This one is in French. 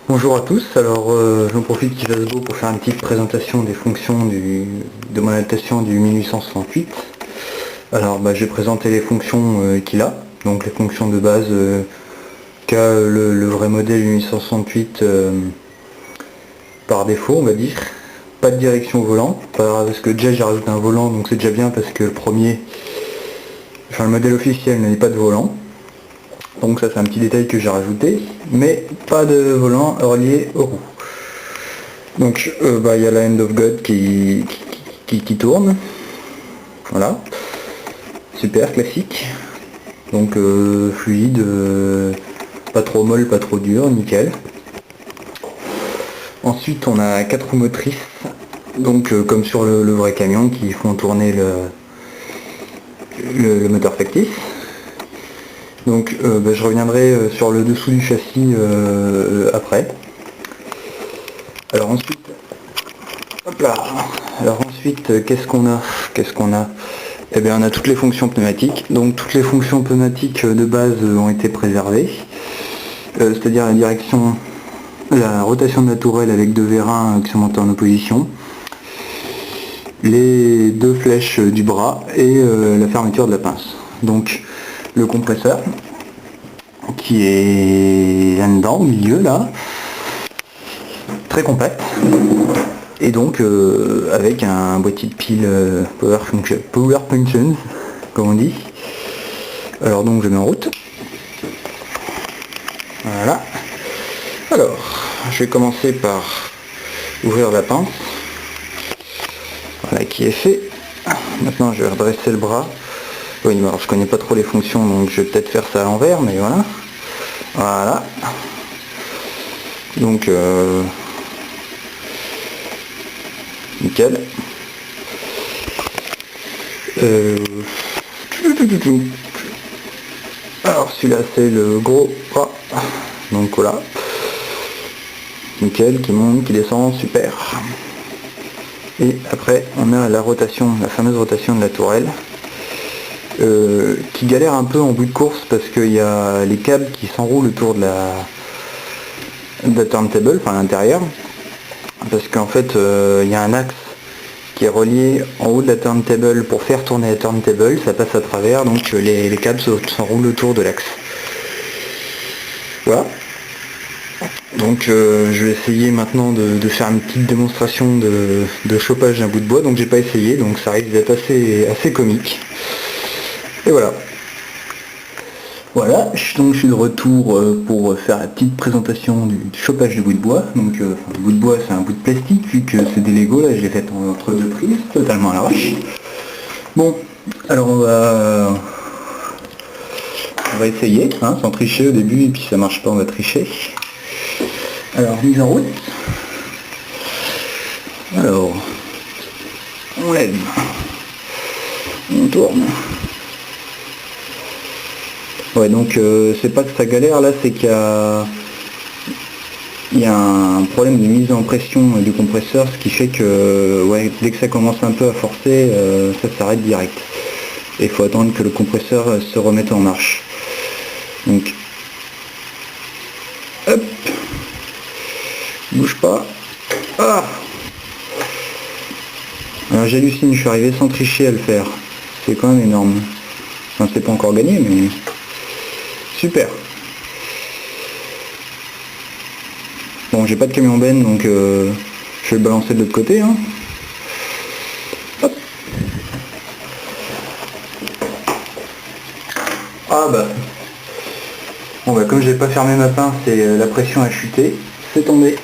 Bonjour à tous, alors j'en profite qu'il fasse beau pour faire une petite présentation des fonctions de mon adaptation du 1868. Alors je vais présenter les fonctions qu'il a, donc les fonctions de base qu'a le vrai modèle 1868 par défaut on va dire. Pas de direction au volant, parce que déjà j'ai rajouté un volant donc c'est déjà bien parce que le modèle officiel n'avait pas de volant. Donc ça c'est un petit détail que j'ai rajouté, mais pas de volant relié aux roues. Donc il y a la Hand of God qui tourne. Voilà. Super classique. Donc fluide, pas trop molle, pas trop dur, nickel. Ensuite on a 4 roues motrices, donc comme sur le vrai camion, qui font tourner le moteur factice. Donc je reviendrai sur le dessous du châssis après. Alors ensuite, hop là. Alors ensuite, qu'est-ce qu'on a Eh bien on a toutes les fonctions pneumatiques. Donc toutes les fonctions pneumatiques de base ont été préservées. C'est-à-dire la direction, la rotation de la tourelle avec 2 vérins qui sont montés en opposition, les 2 flèches du bras et la fermeture de la pince. Donc le compresseur qui est là-dedans, au milieu là, très compact, et donc avec un boîtier de pile Power Functions, comme on dit. Alors donc je mets en route. Voilà. Alors, je vais commencer par ouvrir la pince. Voilà qui est fait. Maintenant je vais redresser le bras. Oui, alors je connais pas trop les fonctions donc je vais peut-être faire ça à l'envers, mais voilà. Voilà. Donc nickel. Alors celui-là c'est le gros bras. Donc voilà. Nickel, qui monte, qui descend, super. Et après on a la rotation, la fameuse rotation de la tourelle. Qui galère un peu en bout de course parce qu'il y a les câbles qui s'enroulent autour de la turntable, enfin à l'intérieur, parce qu'en fait il y a un axe qui est relié en haut de la turntable pour faire tourner la turntable, ça passe à travers, donc les câbles s'enroulent autour de l'axe. Voilà. Donc je vais essayer maintenant de faire une petite démonstration de chauffage d'un bout de bois, donc j'ai pas essayé, donc ça risque d'être assez comique. Et voilà. Voilà, donc je suis de retour pour faire la petite présentation du chauffage de bout de bois. Donc le bout de bois c'est un bout de plastique, vu que c'est des Lego, là je l'ai fait entre 2 prises, totalement à l'arrache. Bon, alors on va essayer, hein, sans tricher au début, et puis ça marche pas, on va tricher. Alors mise en route. Alors, on lève, on tourne. Ouais, donc c'est pas que ça galère là, c'est qu'il y a un problème de mise en pression du compresseur, ce qui fait que dès que ça commence un peu à forcer, ça s'arrête direct. Et il faut attendre que le compresseur se remette en marche. Donc, hop, bouge pas. Ah, alors j'hallucine, je suis arrivé sans tricher à le faire. C'est quand même énorme. Enfin, c'est pas encore gagné, mais super. Bon, j'ai pas de camion benne, donc je vais le balancer de l'autre côté. Hein. Hop. Ah bah. Bon bah comme j'ai pas fermé ma pince et la pression a chuté, c'est tombé.